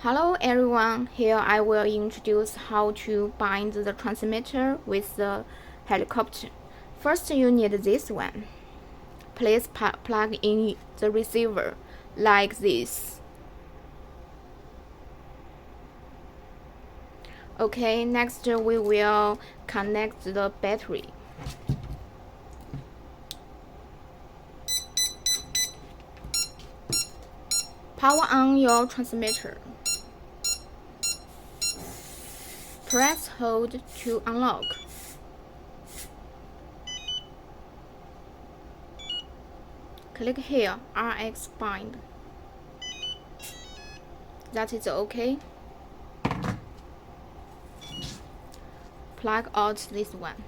Hello everyone, here I will introduce how to bind the transmitter with the helicopter. First you need this one. Please plug in the receiver like this. Okay, next we will connect the battery. Power on your transmitter. Press hold to unlock. Click here, RX bind. That is okay. Plug out this one.